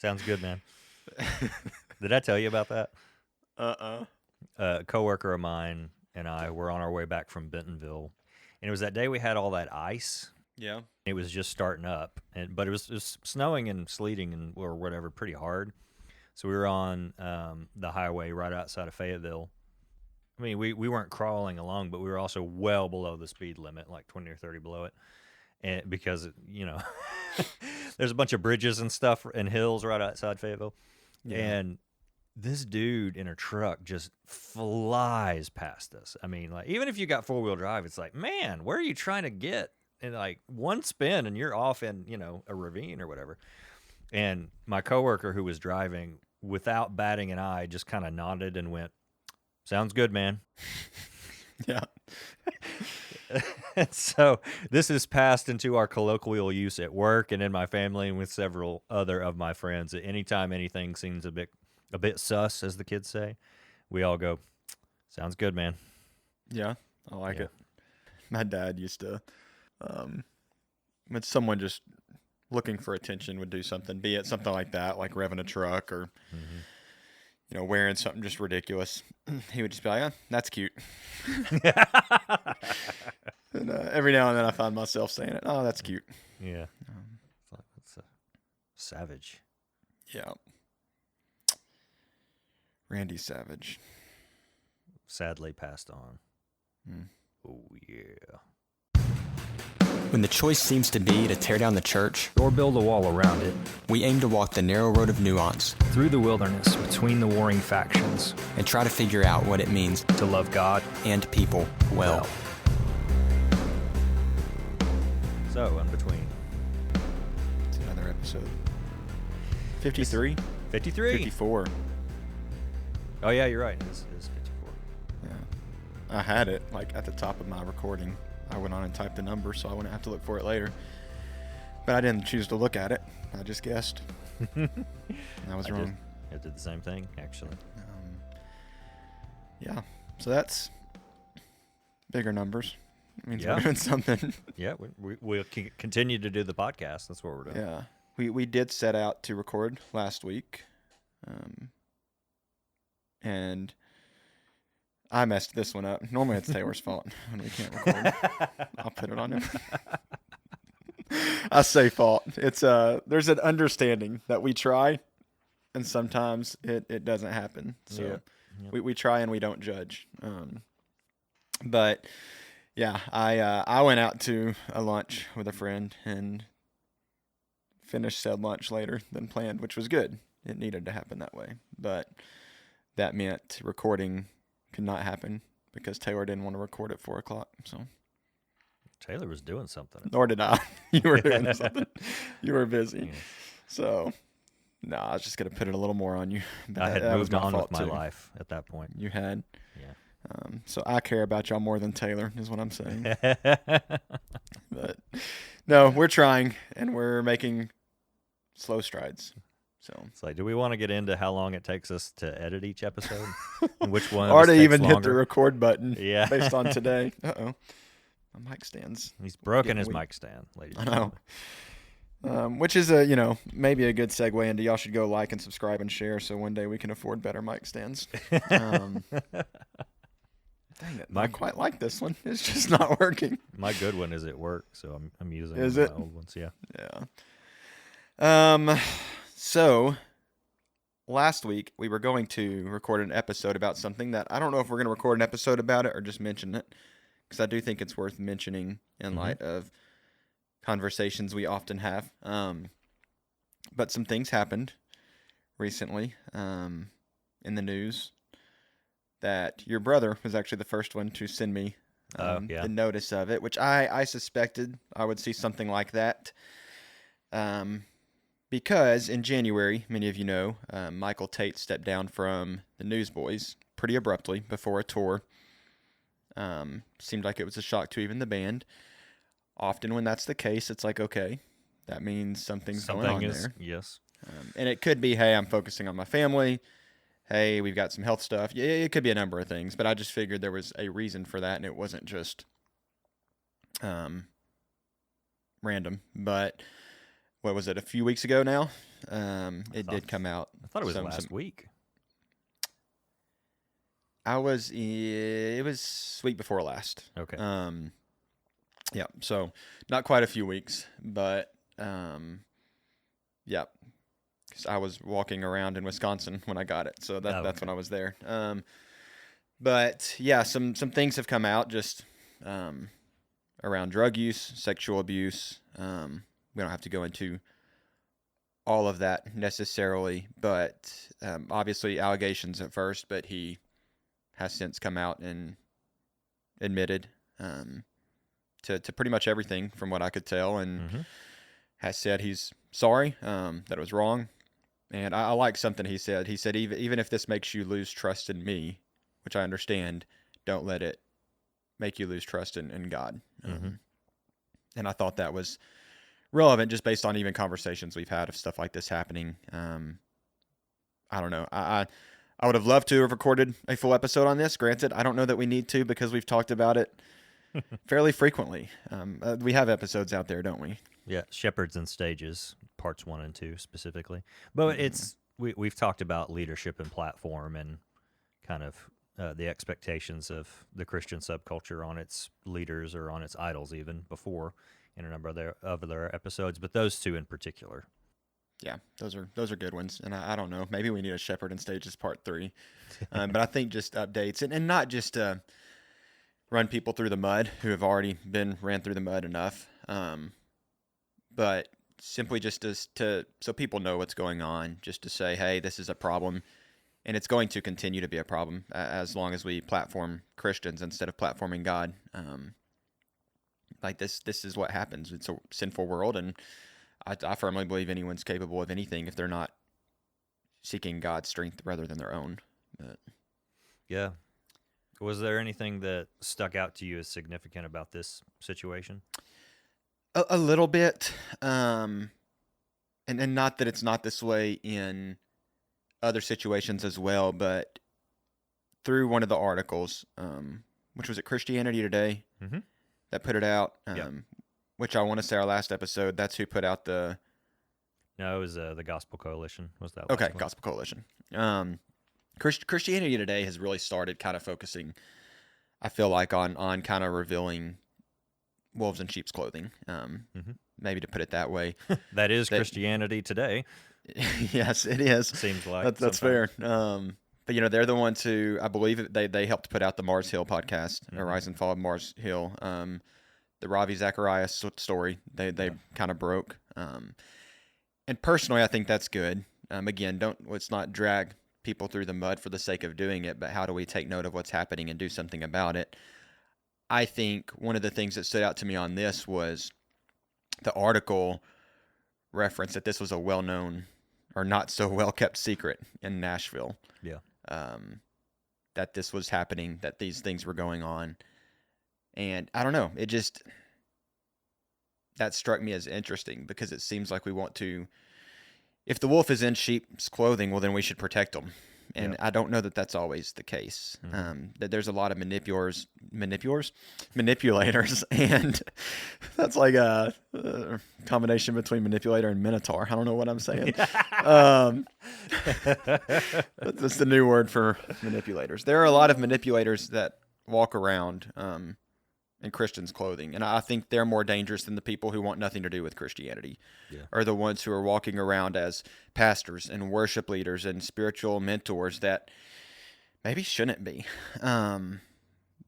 Sounds good, man. Did I tell you about that? Uh-uh. A coworker of mine and I were on our way back from Bentonville, and it was that day we had all that ice. Yeah. It was just starting up, but it was snowing and sleeting and or whatever pretty hard. So we were on the highway right outside of Fayetteville. I mean, we weren't crawling along, but we were also well below the speed limit, like 20 or 30 below it. And because, there's a bunch of bridges and stuff and hills right outside Fayetteville. Yeah. And this dude in a truck just flies past us. I mean, like, even if you got four-wheel drive, it's like, man, where are you trying to get? In like one spin and you're off in, a ravine or whatever. And my coworker who was driving, without batting an eye, just kind of nodded and went, "Sounds good, man." Yeah. And so this has passed into our colloquial use at work and in my family and with several other of my friends. Anytime anything seems a bit sus, as the kids say, we all go, "Sounds good, man." Yeah. I like Yeah. it. My dad used to, when someone just looking for attention would do something, be it something like that, like revving a truck or, wearing something just ridiculous, he would just be like, that's cute. And every now and then I find myself saying it. Oh, that's cute. Yeah. That's savage. Yeah. Randy Savage. Sadly passed on. Mm. Oh, yeah. When the choice seems to be to tear down the church or build a wall around it, we aim to walk the narrow road of nuance through the wilderness between the warring factions and try to figure out what it means to love God and people well. So, in between. It's another episode. 53? 53. 54. Oh, yeah, you're right. It is 54. Yeah. I had it like at the top of my recording. I went on and typed the number so I wouldn't have to look for it later. But I didn't choose to look at it. I just guessed. I was wrong. I did the same thing, actually. Yeah. So that's bigger numbers. It means Yeah. we're doing something. Yeah, we'll continue to do the podcast. That's what we're doing. Yeah. We did set out to record last week. And I messed this one up. Normally it's Taylor's fault when we can't record. I'll put it on him. I say fault. It's there's an understanding that we try, and sometimes it doesn't happen. So Yep. we try and we don't judge. But yeah, I went out to a lunch with a friend and finished said lunch later than planned, which was good. It needed to happen that way, but that meant recording could not happen because Taylor didn't want to record at 4:00. So Taylor was doing something. nor did I. You were doing something. You were busy. Yeah. So no, I was just gonna put it a little more on you. But I had that was moved my on with fault my too. life at that point. You had. Yeah. So I care about y'all more than Taylor is what I'm saying. But no, we're trying and we're making slow strides. So It's like, do we want to get into how long it takes us to edit each episode? And which one? or of us to takes even hit the longer? record button Yeah. based on today. Uh-oh. My mic stands. He's broken getting his weak. mic stand, ladies. I and know. gentlemen. Which is maybe a good segue into y'all should go like and subscribe and share so one day we can afford better mic stands. Dang it. I quite like this one. It's just not working. My good one is at work, so I'm using Is one it? of my old ones. Yeah. Yeah. So last week we were going to record an episode about something that I don't know if we're going to record an episode about it or just mention it, because I do think it's worth mentioning in light of conversations we often have. But some things happened recently in the news that your brother was actually the first one to send me the notice of it, which I suspected I would see something like that. Because in January, many of you know, Michael Tait stepped down from the Newsboys pretty abruptly before a tour. Seemed like it was a shock to even the band. Often when that's the case, it's like, okay, that means something's going on there. Yes. And it could be, hey, I'm focusing on my family. Hey, we've got some health stuff. Yeah, it could be a number of things, but I just figured there was a reason for that, and it wasn't just random. But what was it, a few weeks ago now? It did come out. I thought it was last week. It was week before last. Okay. Yeah, so not quite a few weeks, but yeah, because I was walking around in Wisconsin when I got it, so that's when I was there. But yeah, some things have come out just around drug use, sexual abuse. We don't have to go into all of that necessarily, but obviously allegations at first, but he has since come out and admitted to pretty much everything from what I could tell, and has said he's sorry, that it was wrong. And I like something he said. He said, even if this makes you lose trust in me, which I understand, don't let it make you lose trust in God. And I thought that was relevant just based on even conversations we've had of stuff like this happening. I don't know. I would have loved to have recorded a full episode on this. Granted, I don't know that we need to because we've talked about it fairly frequently. We have episodes out there, don't we? Yeah, Shepherds and Stages, parts 1 and 2 specifically. But we've talked about leadership and platform and kind of the expectations of the Christian subculture on its leaders or on its idols even before in a number of their episodes, but those two in particular. Yeah, those are good ones. And I don't know, maybe we need a Shepherd and Stages part 3. But I think just updates and not just run people through the mud who have already been ran through the mud enough. But simply just so people know what's going on, just to say, hey, this is a problem, and it's going to continue to be a problem as long as we platform Christians instead of platforming God. Like this is what happens. It's a sinful world, and I firmly believe anyone's capable of anything if they're not seeking God's strength rather than their own. But yeah. Was there anything that stuck out to you as significant about this situation? A little bit, and not that it's not this way in other situations as well, but through one of the articles, which was at Christianity Today, that put it out, which I want to say our last episode, that's who put out the... No, it was the Gospel Coalition. Was that Okay, last one? Gospel Coalition. Christianity Today has really started kind of focusing, I feel like, on kind of revealing wolves in sheep's clothing, maybe to put it that way. That is Christianity Today. Yes, it is. Seems like that's fair. But they're the ones who, I believe, they helped put out the Mars Hill podcast, Rise and Fall of Mars Hill. The Ravi Zacharias story they kind of broke. And personally, I think that's good. Again, let's not drag people through the mud for the sake of doing it, but how do we take note of what's happening and do something about it? I think one of the things that stood out to me on this was the article referenced that this was a well-known or not so well-kept secret in Nashville. Yeah. That this was happening, that these things were going on. And I don't know, that struck me as interesting because it seems like we want to, if the wolf is in sheep's clothing, well, then we should protect them. And I don't know that that's always the case. That there's a lot of manipulators, and that's like a combination between manipulator and minotaur. I don't know what I'm saying. That's the new word for manipulators. There are a lot of manipulators that walk around in Christians' clothing, and I think they're more dangerous than the people who want nothing to do with Christianity, or the ones who are walking around as pastors and worship leaders and spiritual mentors that maybe shouldn't be,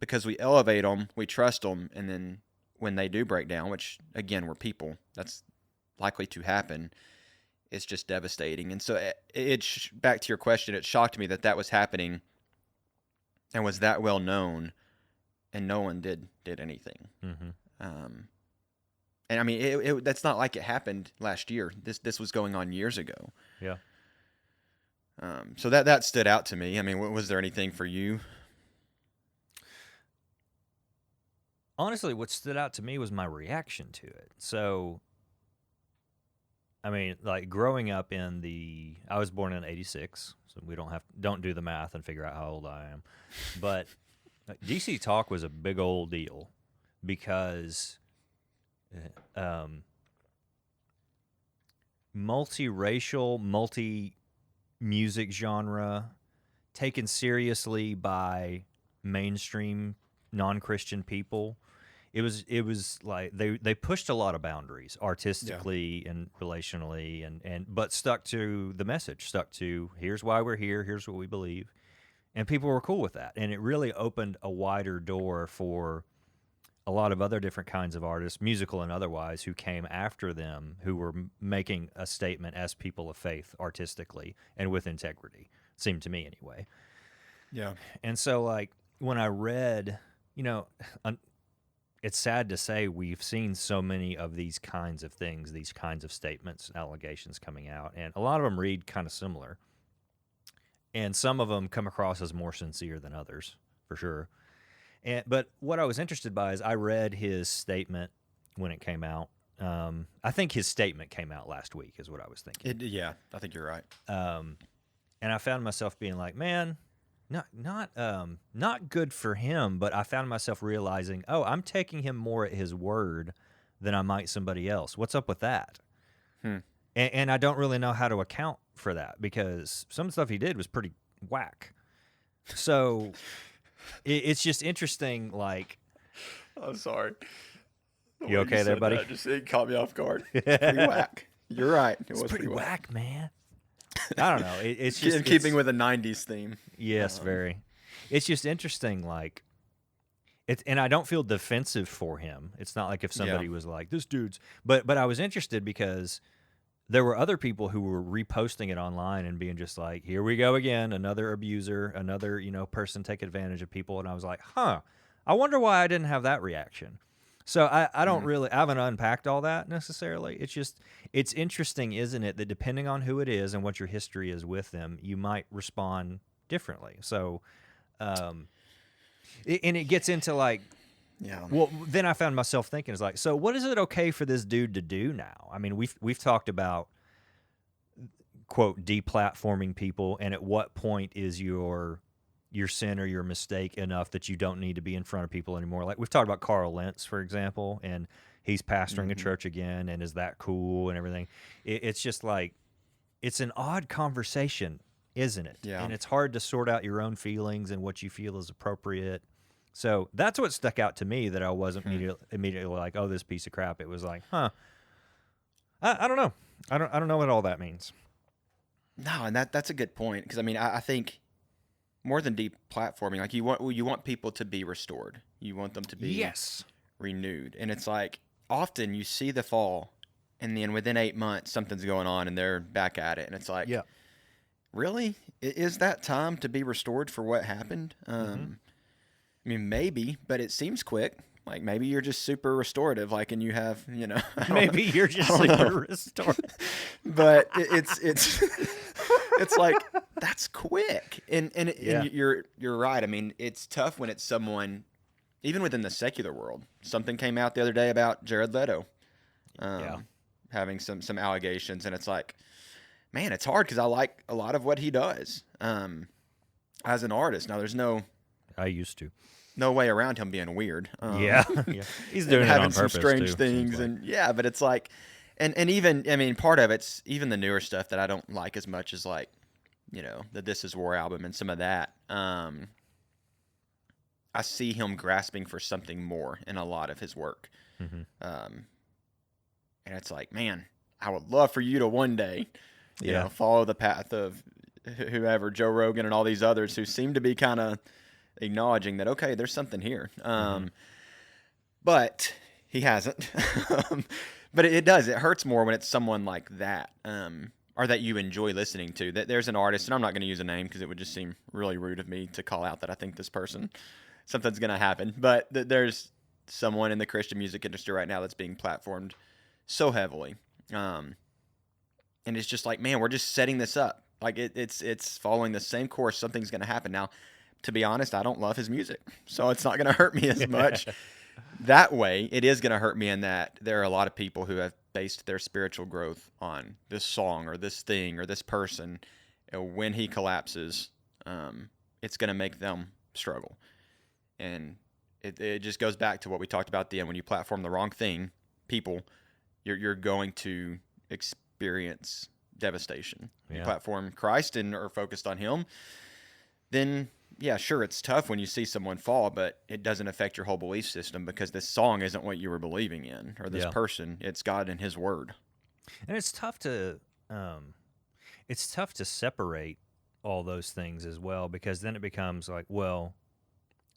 because we elevate them, we trust them, and then when they do break down, which again, we're people, that's likely to happen, it's just devastating. And so back to your question, it shocked me that was happening and was that well known, and no one did anything. And I mean, that's not like it happened last year. This was going on years ago. Yeah. So that stood out to me. I mean, was there anything for you? Honestly, what stood out to me was my reaction to it. So, I mean, like growing up I was born in '86, so we don't do the math and figure out how old I am. But DC Talk was a big old deal because multiracial, multi-music genre, taken seriously by mainstream non-Christian people. It was like they pushed a lot of boundaries artistically and relationally, and but stuck to the message, stuck to here's why we're here, here's what we believe, and people were cool with that, and it really opened a wider door for a lot of other different kinds of artists, musical and otherwise, who came after them, who were making a statement as people of faith artistically and with integrity, seemed to me anyway. Yeah. And so, like, when I read, it's sad to say we've seen so many of these kinds of things, these kinds of statements, allegations coming out, and a lot of them read kind of similar. And some of them come across as more sincere than others, for sure. But what I was interested by is I read his statement when it came out. I think his statement came out last week is what I was thinking. Yeah, I think you're right. And I found myself being like, man, not good for him. But I found myself realizing, oh, I'm taking him more at his word than I might somebody else. What's up with that? And I don't really know how to account for that because some of the stuff he did was pretty whack. So it's just interesting. Like, I'm sorry. You okay there, buddy? It caught me off guard. Pretty whack. You're right. It was pretty whack, man. I don't know. It's just in keeping with a '90s theme. Yes, very. It's just interesting. Like, and I don't feel defensive for him. It's not like if somebody was like, "This dude's," but I was interested because there were other people who were reposting it online and being just like, "Here we go again, another abuser, another person take advantage of people," and I was like, "Huh, I wonder why I didn't have that reaction." So I don't really, I haven't unpacked all that necessarily. It's just, it's interesting, isn't it, that depending on who it is and what your history is with them, you might respond differently. So, and it gets into like, well, then I found myself thinking, it's like, so what is it okay for this dude to do now? I mean, we've talked about, quote, deplatforming people, and at what point is your sin or your mistake enough that you don't need to be in front of people anymore. Like we've talked about Carl Lentz, for example, and he's pastoring a church again, and is that cool and everything? It's just like, it's an odd conversation, isn't it? Yeah. And it's hard to sort out your own feelings and what you feel is appropriate. So that's what stuck out to me, that I wasn't immediately like, oh, this piece of crap. It was like, I don't know. I don't know what all that means. No, and that's a good point, because I mean, I think more than deplatforming, like you want people to be restored. You want them to be renewed. And it's like, often you see the fall, and then within 8 months something's going on and they're back at it. And it's like, really? Is that time to be restored for what happened? I mean, maybe, but it seems quick. Like maybe you're just super restorative, like, and you have, maybe you're just super restorative. But it's it's like, that's quick, and you're right. I mean, it's tough when it's someone, even within the secular world. Something came out the other day about Jared Leto, having some allegations, and it's like, man, it's hard because I like a lot of what he does as an artist. Now, there's I used to. No way around him being weird. He's doing it having on purpose some strange too, things, like. and but it's like, and even, I mean, part of it's even the newer stuff that I don't like as much as, like, the This Is War album and some of that. I see him grasping for something more in a lot of his work, and it's like, man, I would love for you to one day, follow the path of whoever, Joe Rogan and all these others who seem to be kind of acknowledging that, okay, there's something here. But he hasn't. But it does. It hurts more when it's someone like that, or that you enjoy listening to. That there's an artist, and I'm not going to use a name because it would just seem really rude of me to call out that I think this person, something's going to happen. But there's someone in the Christian music industry right now that's being platformed so heavily. And it's just like, man, we're just setting this up. Like it's following the same course. Something's going to happen. Now, to be honest, I don't love his music, so it's not going to hurt me as much. That way, it is going to hurt me in that there are a lot of people who have based their spiritual growth on this song or this thing or this person. And when he collapses, it's going to make them struggle. And it just goes back to what we talked about at the end. When you platform the wrong thing, people, you're going to experience devastation. You Yeah. platform Christ and are focused on Him, then yeah, sure, it's tough when you see someone fall, but it doesn't affect your whole belief system because this song isn't what you were believing in, or this Yeah. person. It's God and His Word. And it's tough to separate all those things as well, because then it becomes like, well,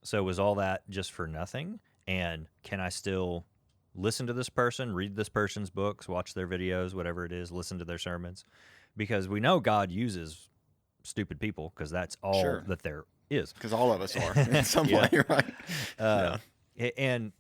so was all that just for nothing? And can I still listen to this person, read this person's books, watch their videos, whatever it is, listen to their sermons? Because we know God uses stupid people, because that's all Sure. that there is. Because all of us are in some Yeah. way, right? And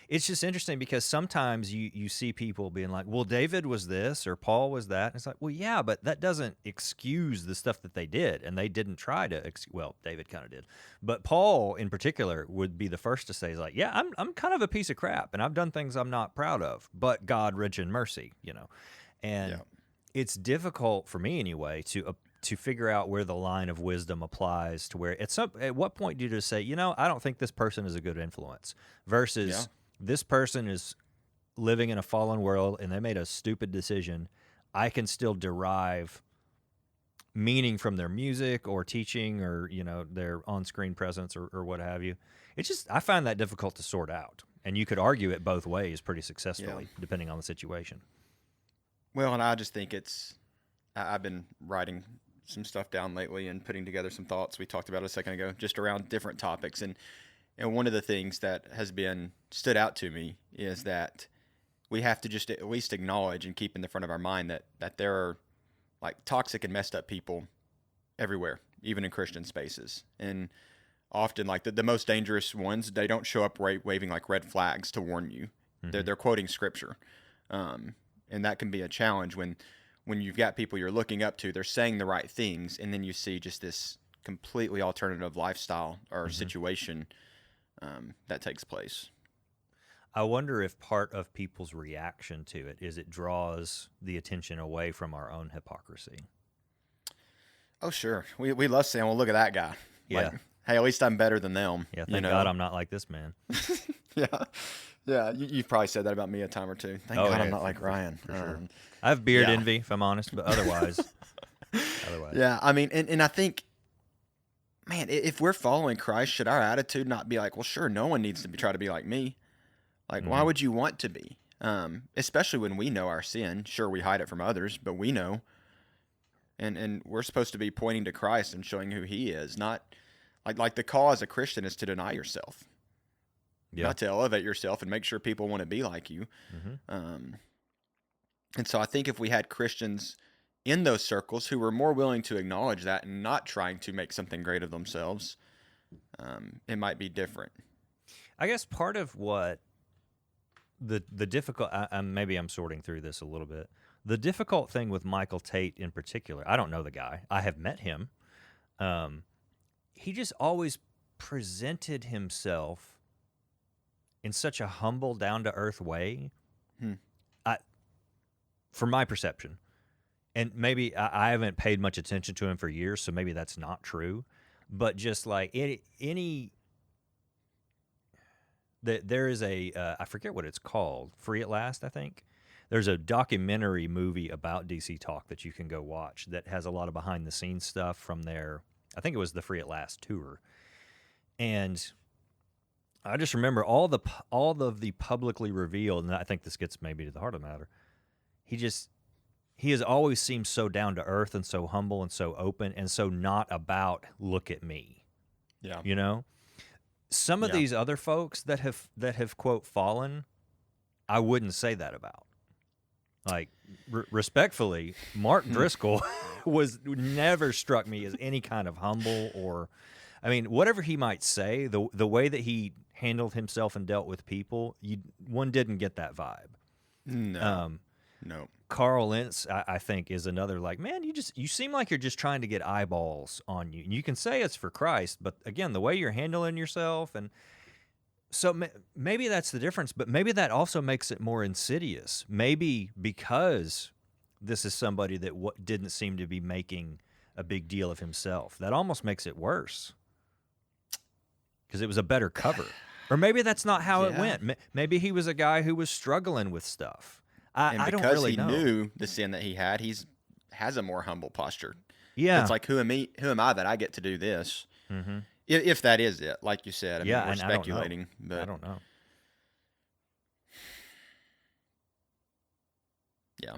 it's just interesting because sometimes you see people being like, well, David was this or Paul was that. And it's like, well, yeah, but that doesn't excuse the stuff that they did. And they didn't try to, well, David kind of did. But Paul in particular would be the first to say, is like, yeah, I'm kind of a piece of crap and I've done things I'm not proud of, but God rich in mercy, And Yeah. it's difficult for me anyway to figure out where the line of wisdom applies to where at what point do you just say, I don't think this person is a good influence versus this person is living in a fallen world and they made a stupid decision. I can still derive meaning from their music or teaching or, their on-screen presence or what have you. It's just, I find that difficult to sort out. And you could argue it both ways pretty successfully, depending on the situation. Well, and I just think I've been writing some stuff down lately and putting together some thoughts we talked about a second ago, just around different topics. And one of the things that has been stood out to me is that we have to just at least acknowledge and keep in the front of our mind that there are like toxic and messed up people everywhere, even in Christian spaces. And often like the most dangerous ones, they don't show up waving like red flags to warn you. Mm-hmm. They're quoting scripture. And that can be a challenge when you've got people you're looking up to, they're saying the right things, and then you see just this completely alternative lifestyle or situation that takes place. I wonder if part of people's reaction to it is it draws the attention away from our own hypocrisy. Oh, sure. We love saying, well, look at that guy. Yeah. Like, hey, at least I'm better than them. Yeah, thank God I'm not like this man. Yeah. Yeah, you've probably said that about me a time or two. Thank God I'm not like Ryan. For sure. I have beard yeah. envy, if I'm honest, but otherwise. Yeah, I mean, and I think, man, if we're following Christ, should our attitude not be like, well, sure, no one needs to try to be like me. Like, why would you want to be? Especially when we know our sin. Sure, we hide it from others, but we know. And we're supposed to be pointing to Christ and showing who He is. Not like the call as a Christian is to deny yourself. Yeah. Not to elevate yourself and make sure people want to be like you. Mm-hmm. And so I think if we had Christians in those circles who were more willing to acknowledge that and not trying to make something great of themselves, it might be different. I guess part of what the difficult, maybe I'm sorting through this a little bit. The difficult thing with Michael Tait in particular, I don't know the guy. I have met him. He just always presented himself in such a humble, down-to-earth way, from my perception. And maybe I haven't paid much attention to him for years, so maybe that's not true. But just like there is I forget what it's called, Free at Last, I think. There's a documentary movie about DC Talk that you can go watch that has a lot of behind-the-scenes stuff from their, I think it was the Free at Last tour. And I just remember all of the publicly revealed, and I think this gets maybe to the heart of the matter. He has always seemed so down to earth and so humble and so open and so not about look at me. Yeah. Some of these other folks that have quote fallen, I wouldn't say that about. Like respectfully, Mark Driscoll never struck me as any kind of humble or, I mean, whatever he might say, the way that he handled himself and dealt with people, one didn't get that vibe. No. Carl Lentz, I think, is another like, man, you seem like you're just trying to get eyeballs on you. And you can say it's for Christ, but again, the way you're handling yourself, and so maybe that's the difference, but maybe that also makes it more insidious. Maybe because this is somebody that didn't seem to be making a big deal of himself. That almost makes it worse because it was a better cover. Or maybe that's not how it went. Maybe he was a guy who was struggling with stuff. And I don't because really he know. knew the sin that he had, has a more humble posture. Yeah. It's like, who am I that I get to do this? Mm-hmm. If that is it, like you said. I Yeah, mean, we're and I don't know. speculating, but I don't know. yeah.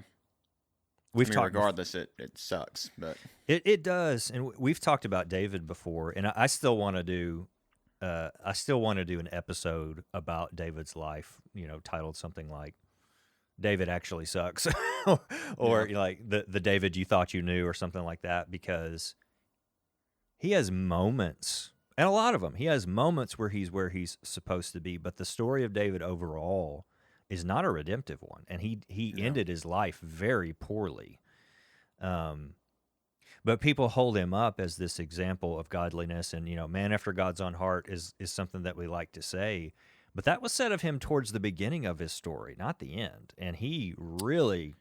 We've I mean, talked. regardless, it sucks, but It does, and we've talked about David before, and I still want to do. I still want to do an episode about David's life. Titled something like "David Actually Sucks," or like the David you thought you knew, or something like that, because he has moments, and a lot of them. He has moments where he's supposed to be, but the story of David overall is not a redemptive one, and he ended his life very poorly. But people hold him up as this example of godliness, and man after God's own heart is something that we like to say. But that was said of him towards the beginning of his story, not the end. And he really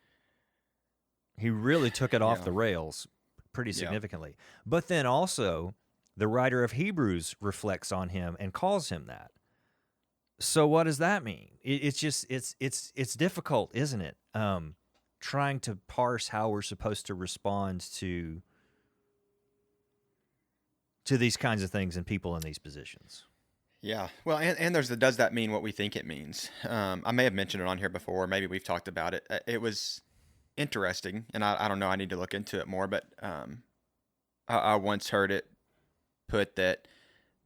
took it off the rails pretty significantly. But then also, the writer of Hebrews reflects on him and calls him that. So what does that mean? It's just it's difficult, isn't it? Trying to parse how we're supposed to respond to these kinds of things and people in these positions. Yeah. Well, and there's does that mean what we think it means? I may have mentioned it on here before. Maybe we've talked about it. It was interesting, and I don't know. I need to look into it more. But I once heard it put that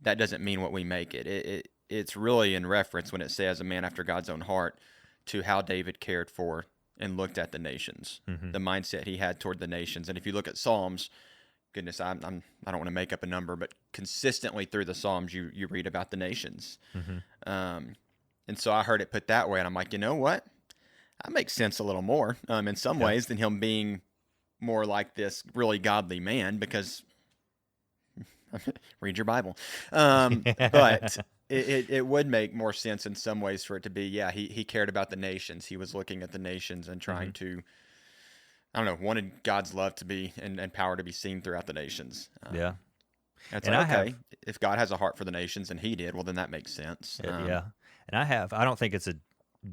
doesn't mean what we make it. It's really in reference when it says a man after God's own heart to how David cared for and looked at the nations, the mindset he had toward the nations. And if you look at Psalms, goodness, I don't want to make up a number, but consistently through the Psalms, you read about the nations. And so I heard it put that way, and I'm like, you know what? That makes sense a little more in some ways than him being more like this really godly man, because read your Bible. But it would make more sense in some ways for it to be, he cared about the nations. He was looking at the nations and trying to, I don't know, wanted God's love to be and power to be seen throughout the nations. It's And like, okay, if God has a heart for the nations and he did, well, then that makes sense. And I don't think it's a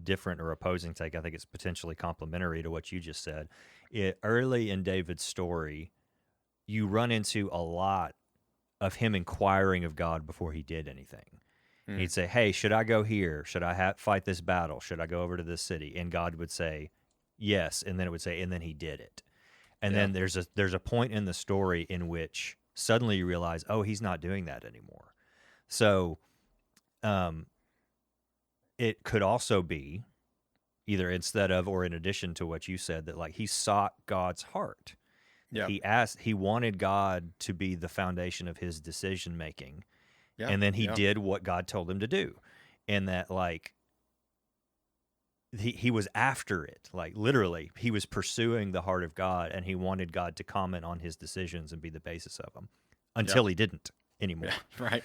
different or opposing take. I think it's potentially complementary to what you just said. Early in David's story, you run into a lot of him inquiring of God before he did anything. He'd say, hey, should I go here? Should I fight this battle? Should I go over to this city? And God would say, yes. And then it would say, and then he did it. And then there's a point in the story in which suddenly you realize, oh, he's not doing that anymore. So it could also be either instead of or in addition to what you said, that like he sought God's heart. Yeah. He wanted God to be the foundation of his decision making. Yeah. And then he did what God told him to do. And that like he was after it. Like literally, he was pursuing the heart of God, and he wanted God to comment on his decisions and be the basis of them until he didn't anymore. Yeah, right.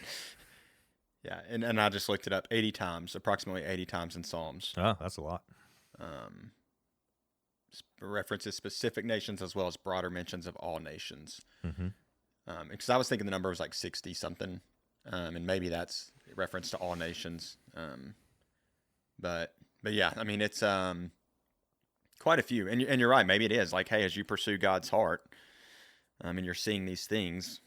Yeah, and I just looked it up 80 times, approximately 80 times in Psalms. Oh, that's a lot. References specific nations as well as broader mentions of all nations. Because I was thinking the number was like 60 something, and maybe that's reference to all nations. But yeah, I mean it's quite a few, and you're right. Maybe it is like, hey, as you pursue God's heart, and you're seeing these things.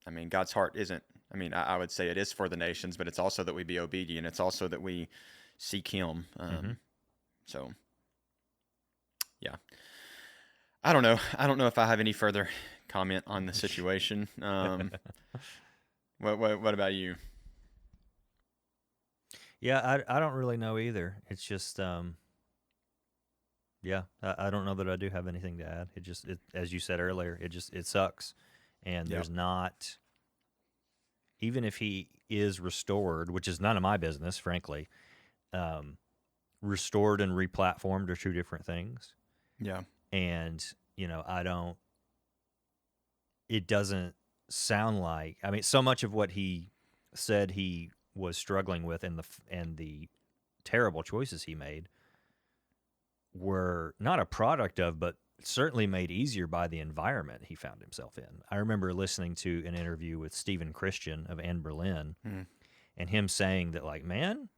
I mean, God's heart isn't. I mean, I would say it is for the nations, but it's also that we be obedient. It's also that we seek Him. So, yeah. I don't know. I don't know if I have any further comment on the situation. What about you? Yeah, I don't really know either. It's just, I don't know that I do have anything to add. It as you said earlier, it sucks. And there's not, even if he is restored, which is none of my business, frankly, restored and replatformed are two different things. Yeah. And, it doesn't sound like, I mean, so much of what he said he was struggling with and the terrible choices he made were not a product of, but certainly made easier by the environment he found himself in. I remember listening to an interview with Stephen Christian of Anne Berlin, and him saying that, like, man,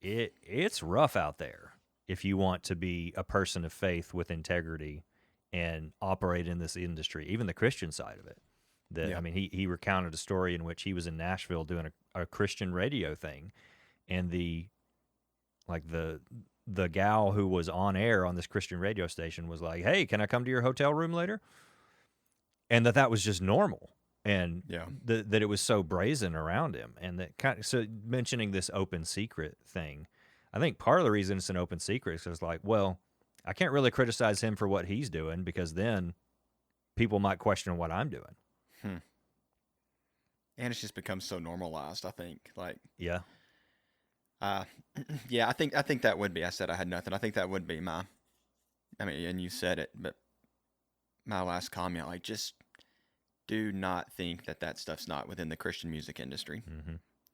it's rough out there. if you want to be a person of faith with integrity and operate in this industry, even the Christian side of it. Yeah. I mean, he recounted a story in which he was in Nashville doing a Christian radio thing, and the gal who was on air on this Christian radio station was like, "Hey, can I come to your hotel room later?" And that was just normal, and Yeah. that it was so brazen around him, and that kind of, so mentioning this open secret thing, I think part of the reason it's an open secret is because, like, well, I can't really criticize him for what he's doing because then people might question what I'm doing. And it's just become so normalized, I think. Like, Yeah. yeah, I think that would be. I said I had nothing. I think that would be my. I mean, and you said it, but my last comment, like, just do not think that stuff's not within the Christian music industry.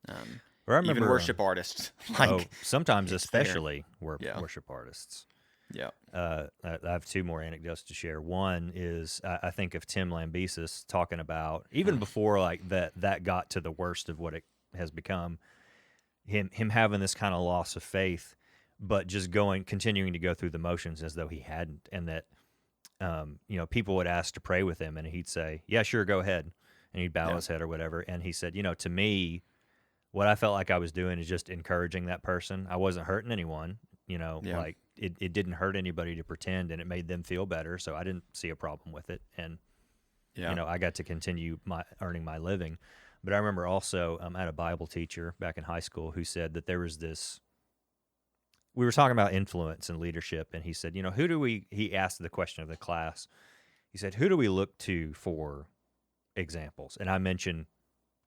Or I remember, even worship artists, like, sometimes it's there. especially Yeah. worship artists. Yeah. I have two more anecdotes to share. One is I think of Tim Lambesis talking about, even before like that got to the worst of what it has become, him having this kind of loss of faith, but just continuing to go through the motions as though he hadn't, and that people would ask to pray with him, and he'd say, "Yeah, sure, go ahead," and he'd bow his head or whatever, and he said, to me, what I felt like I was doing is just encouraging that person. I wasn't hurting anyone, like it didn't hurt anybody to pretend, and it made them feel better. So I didn't see a problem with it. And, I got to continue earning my living. But I remember also I had a Bible teacher back in high school who said that there was this, we were talking about influence and leadership. And he said, he asked the question of the class. He said, who do we look to for examples? And I mentioned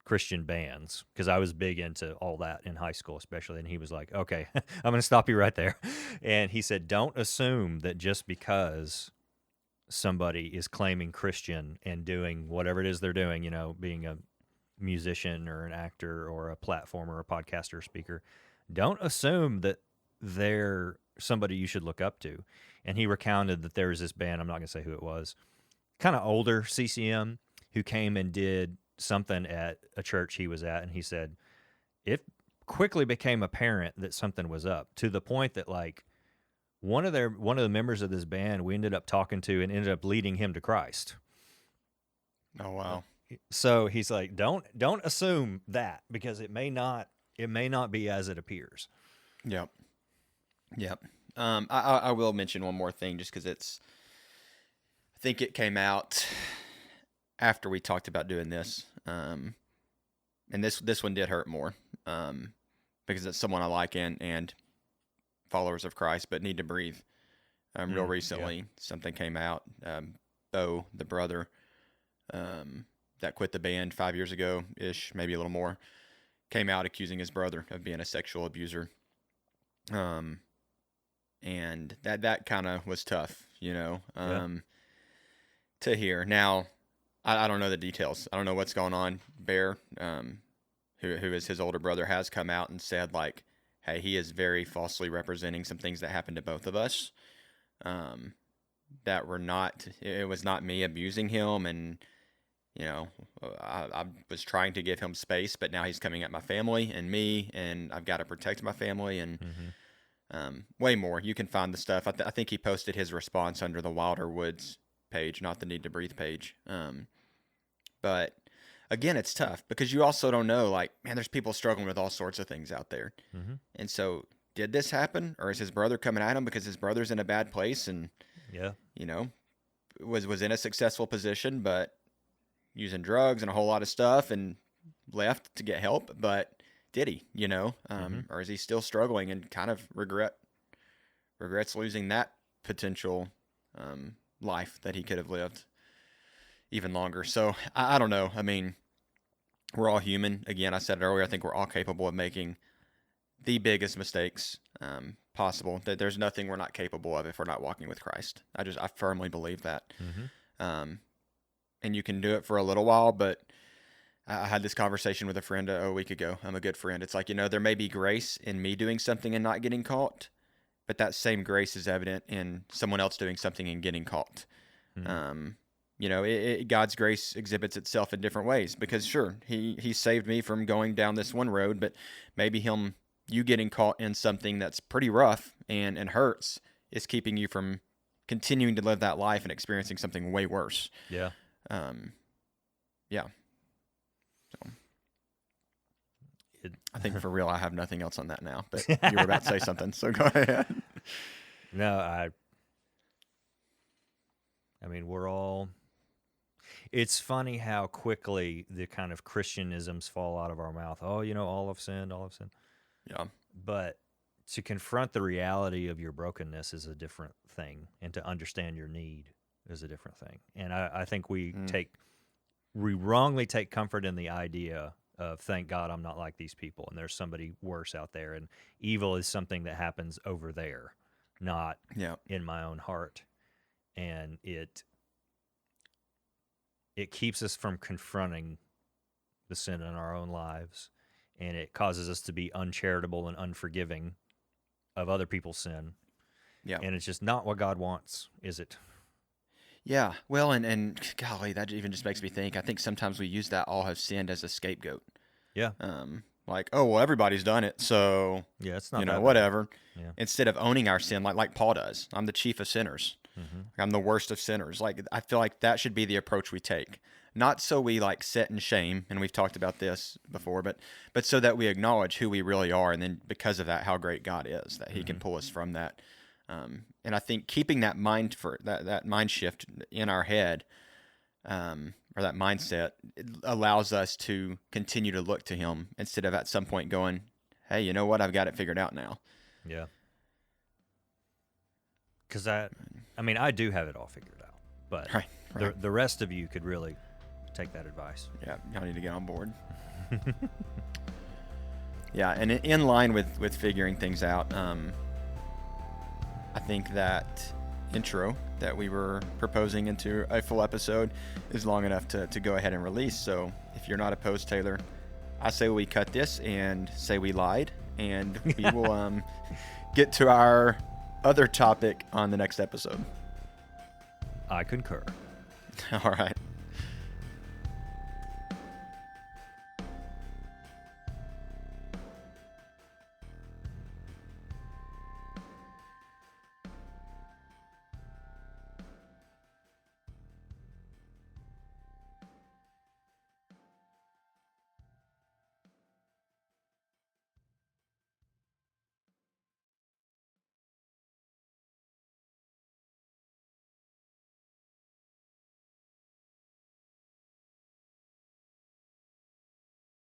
Christian bands because I was big into all that in high school, especially. And he was like, "Okay, I'm going to stop you right there." And he said, "Don't assume that just because somebody is claiming Christian and doing whatever it is they're doing, being a musician or an actor or a platformer or a podcaster or speaker, don't assume that they're somebody you should look up to." And he recounted that there was this band, I'm not going to say who it was, kind of older CCM, who came and did something at a church he was at, and he said it quickly became apparent that something was up, to the point that like one of the members of this band we ended up talking to and ended up leading him to Christ. Oh wow. So he's like, don't assume that, because it may not be as it appears. Yep. I will mention one more thing just because I think it came out after we talked about doing this, and this one did hurt more, because it's someone I like and followers of Christ, but need to breathe. Real recently, something came out. Bo, the brother, that quit the band 5 years ago ish, maybe a little more, came out accusing his brother of being a sexual abuser. And that kind of was tough, to hear. Now, I don't know the details. I don't know what's going on. Bear, who is his older brother, has come out and said, like, hey, he is very falsely representing some things that happened to both of us. That were not, it was not me abusing him. And, I was trying to give him space, but now he's coming at my family and me, and I've got to protect my family and way more. You can find the stuff. I think he posted his response under the Wilder Woods page, not the Need to Breathe page. But again, it's tough because you also don't know, like, man, there's people struggling with all sorts of things out there. And so did this happen, or is his brother coming at him because his brother's in a bad place and, was in a successful position, but using drugs and a whole lot of stuff and left to get help? But did he, or is he still struggling and kind of regrets losing that potential life that he could have lived even longer? So I don't know. I mean, we're all human. Again, I said it earlier, I think we're all capable of making the biggest mistakes possible. That there's nothing we're not capable of if we're not walking with Christ. I firmly believe that. And you can do it for a little while, but I had this conversation with a friend a week ago. I'm a good friend. It's like, there may be grace in me doing something and not getting caught, but that same grace is evident in someone else doing something and getting caught. God's grace exhibits itself in different ways, because sure, he saved me from going down this one road, but maybe him you getting caught in something that's pretty rough and hurts is keeping you from continuing to live that life and experiencing something way worse. Yeah. Yeah. So I think for real, I have nothing else on that now, but you were about to say something, so go ahead. No, I mean, we're all. It's funny how quickly the kind of Christianisms fall out of our mouth. Oh, all have sinned, all have sinned. Yeah. But to confront the reality of your brokenness is a different thing, and to understand your need is a different thing. And I think we wrongly take comfort in the idea of, thank God I'm not like these people, and there's somebody worse out there, and evil is something that happens over there, not in my own heart. And it keeps us from confronting the sin in our own lives, and it causes us to be uncharitable and unforgiving of other people's sin. Yeah. And it's just not what God wants, is it? Yeah. Well, and golly, that even just makes me think. I think sometimes we use that all have sinned as a scapegoat. Yeah. Like, oh, well, everybody's done it, so yeah, it's not whatever. Yeah. Instead of owning our sin, like Paul does. I'm the chief of sinners. Mm-hmm. I'm the worst of sinners. Like, I feel like that should be the approach we take. Not so we sit in shame, and we've talked about this before, but so that we acknowledge who we really are, and then because of that, how great God is, that He can pull us from that. And I think keeping that mind that mind shift in our head, or that mindset, it allows us to continue to look to Him instead of at some point going, "Hey, you know what? I've got it figured out now." Yeah. Because I do have it all figured out, but Right. the rest of you could really take that advice. Yeah, y'all need to get on board. Yeah, and in line with figuring things out, I think that intro that we were proposing into a full episode is long enough to go ahead and release. So if you're not opposed, Taylor, I say we cut this and say we lied, and we will get to our other topic on the next episode. I concur. All right.